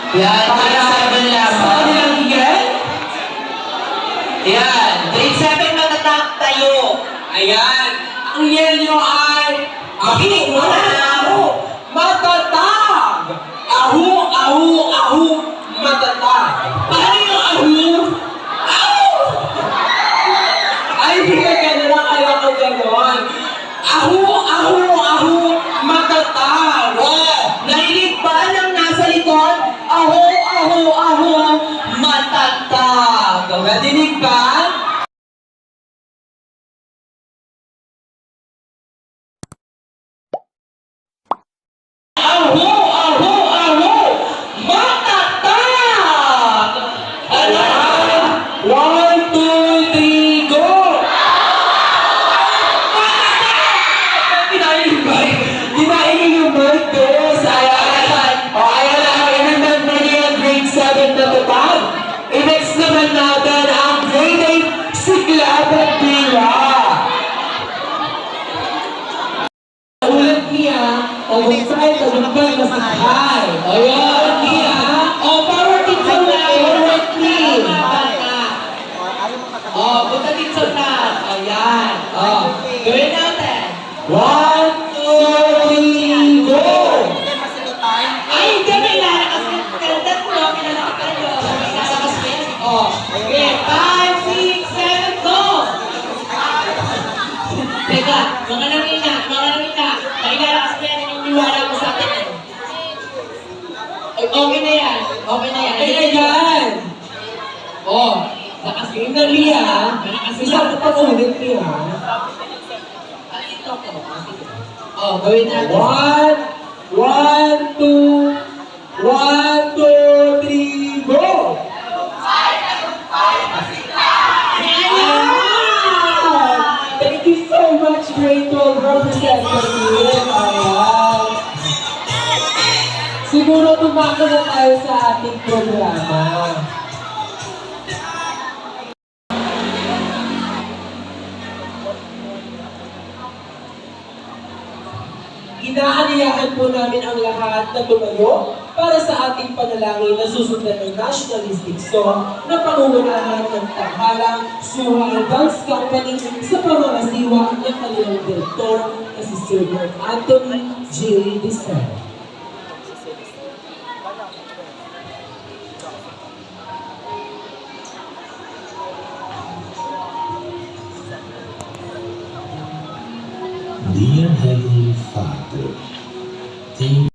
Yan, grade 7 lamang. Sa kanilang higit? Yan, grade 7 matatag tayo. Ayan. Ang yel nyo ay Makinig muna. Matatag! Ahu, ahu, ahu, matatag. Paano yung ahu? Ahu! Ay, hindi ka gano'n lang. Ayaw ko gano'n. Ahu, ahu, ahu, matatag. Oh, narinig ba ng nasa likod? Aho, aho, aho, matatag. Nadinig ba? Ahu, ahu, ahu, matatag! Ayan! 1, 2, 3, go! Kinain yung mic, bes. Ayan. O, ayan na. I-remember niyo yung grade 7 na tutag. I-next naman natin ang grade 8 si Glad at Bira. Ulit niya, tagumpay, mas high. Ulit niya. O, power teacher na. Ulit niya. O, punta dito na. Ayan. O, gawin natin. 1, 2, 3, go! Ay, hindi may lalakas ng kaldat mo. Kinalakas kayo. May lalakas mo yan. O, okay. 5, 6, 7, go! Teka, mga namina. May lalakas mo yan. Iniwala mo sa akin. Okay na yan. Ay, ayan! O, lakas mo. Yung Lia, isa pa pa ulit Lia. Ito ko. O, gawin natin. 1, 2, 3, go! Thank you so much, grade 12 representative. Ayan. Siguro tumako na tayo sa ating programa. Inaanyayahan po namin ang lahat na tumayo para sa ating panalangin na susundan ng nationalistic song na pangungunahan ng Tanghalang Suha Dance Company sa pamamasiwa ng kanilang direktor na si Sir Mark Anthony J. Desai. Dear Heavenly Father, thank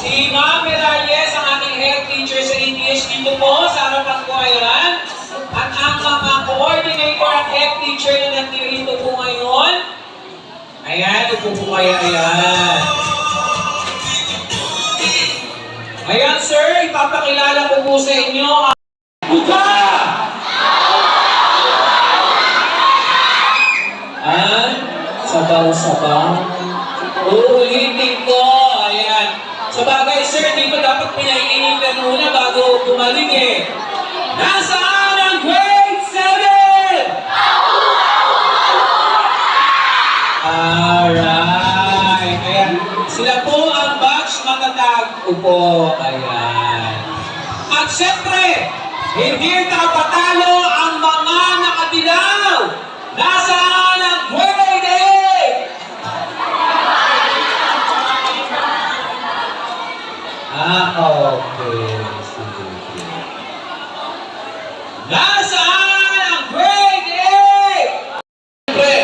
Si Ma'am Miralles, ang ating head teacher sa English, dito po sa harapan ko ngayon. At ang mga coordinator at head teacher na nandito po ngayon. Ayan, upo po kayo, ayan. ipapakilala ko po sa inyo ang Buka! Ah, sabaw-sabaw. Uulitin ko. Ayan. Sa bagay, sir, di ba dapat pinainitan muna bago bumalik eh? Nasaan ang grade 7? Alright. Ayan. Sila po ang batch matatag. Upo. Ayan. At syempre, hindi napatalo ang mga nakadilaw. Nasaan ang grade 8? Okay. Sige. Nasaan ang grade 8? Siyempre,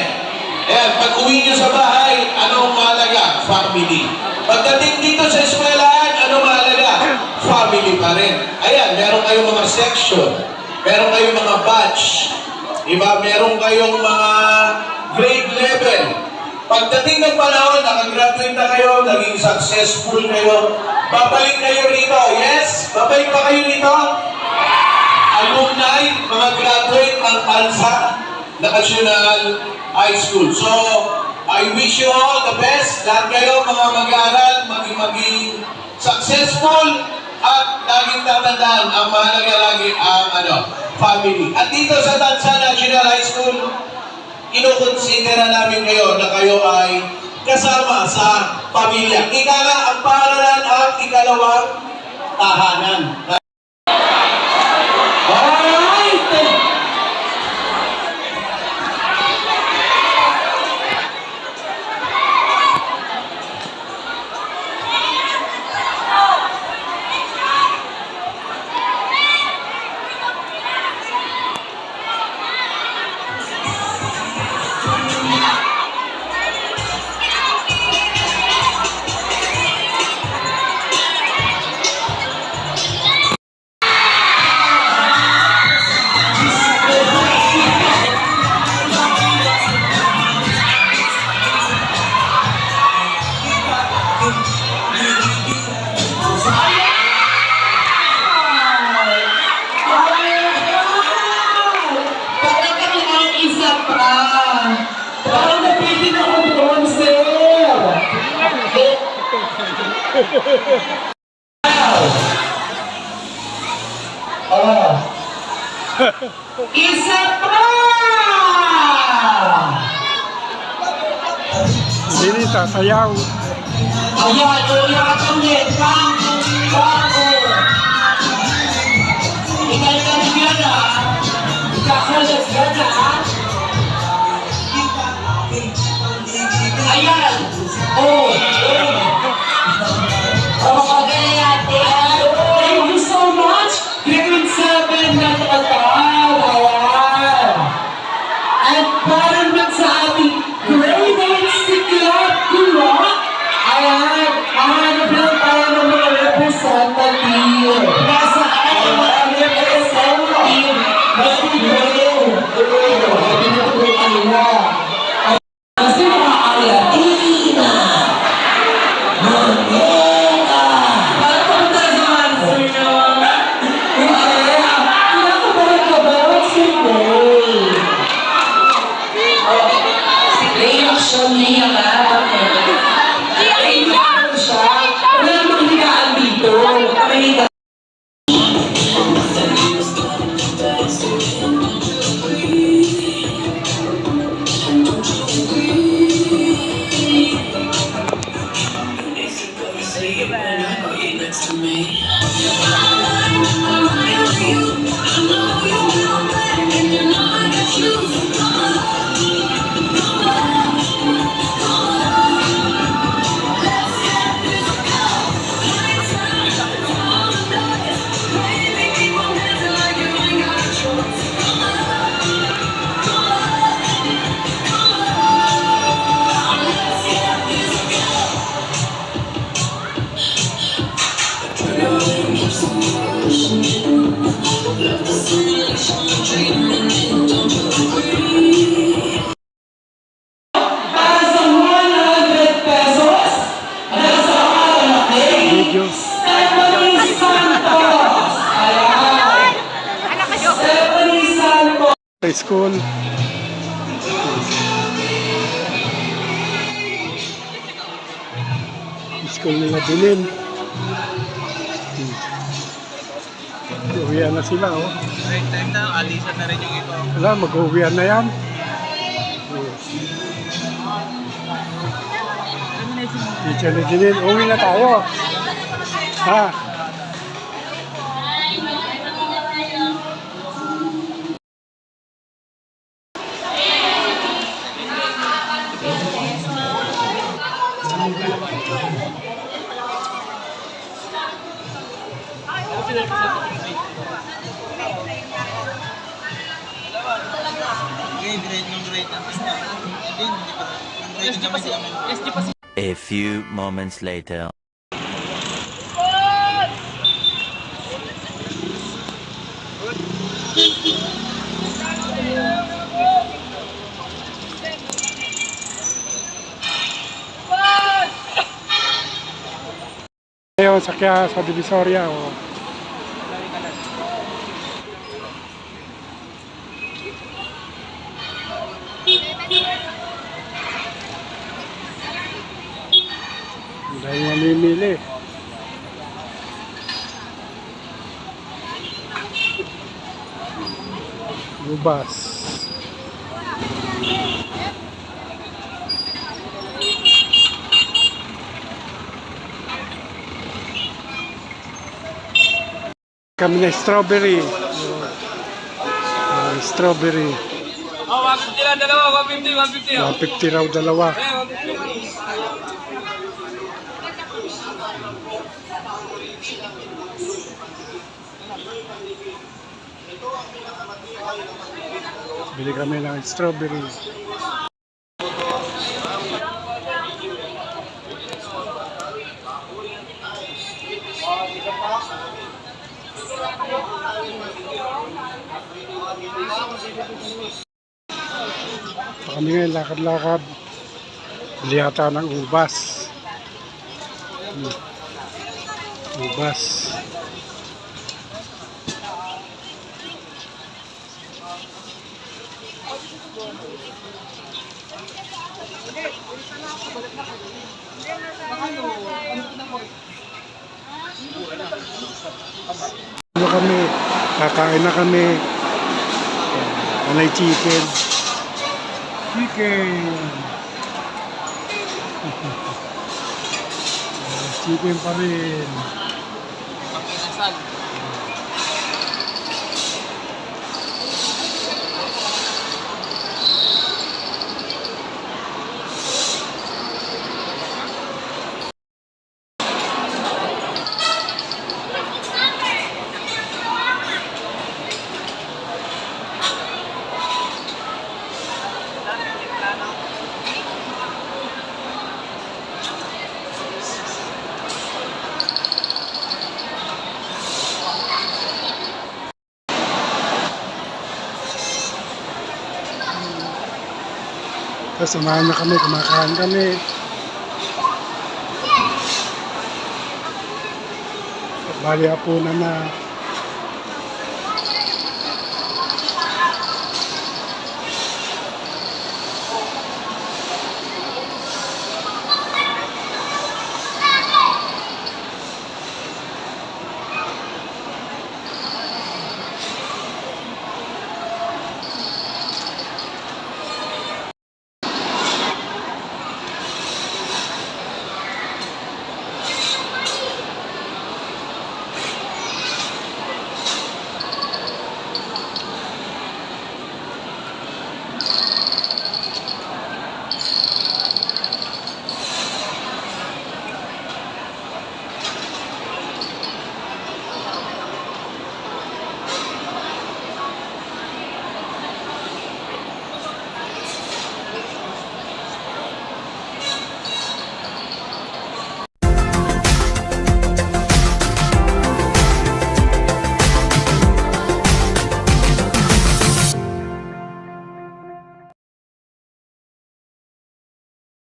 ayan, pag uwi nyo sa bahay, anong mahalaga? Family. Pagdating dito sa eskwelahan, anong mahalaga? Family pa rin. Ayan, meron kayong mga section, meron kayong mga batch, diba? Meron kayong mga grade level. Pagdating ng panahon, nakagraduate na kayo, naging successful kayo, babalik kayo rito. Yes? Babalik pa kayo rito? Alumni, mga graduate ng PANSA, National High School. So, I wish you all the best. Lahat kayo, mga mag-aaral, maging successful, at laging tatandaan ang mahalaga lagi ang family. At dito sa Tansa National High School, inukonsidera namin kayo na kayo ay kasama sa pamilya. Ika nga, ang paaralan ang ikalawang tahanan. Alright! Parang kami ang isa pa. Parang napitin ako doon, sir! Oh. Isa pa! Hindi sasayaw. Ayan, ulit ulit. Bango, bango. Ikay ka rin yan, ha? Ikakalas yan, ha? Ayan. Oh, okay, ate. Thank you so much! Grade 7 na tatawag! Ayan! At parang sa ating grade 8 si Club Kulot! Ayan! Mahanap lang tayo ng mga representative! Nasa Ayan! Representative! Happy grade! Happy grade kanina! Kasi mga alatina! school. School nila Bilin. Uwian na sila, oh. Right time na, alisan na rin yung iba. Wala, mag-uwian na yan. Teacher ni Janine, uwi na tayo. Ha? A few moments later. Ngayon, sa Divisoria, oh. Dahil mamimili. Lubas. Kami na strawberry. Strawberry. Oh, 150 lang dalawa, 150, 150. 150 raw dalawa. Eh, 150. Bili kami ng strawberry. Kami ngayon lakad-lakad. Bili yata ng ubas. Ubas. Ano kami? Kakain na kami. Anay chicken. Chicken. Chicken pa rin. Tapos samahan na kami, kumakain kami. Bali hapunan na.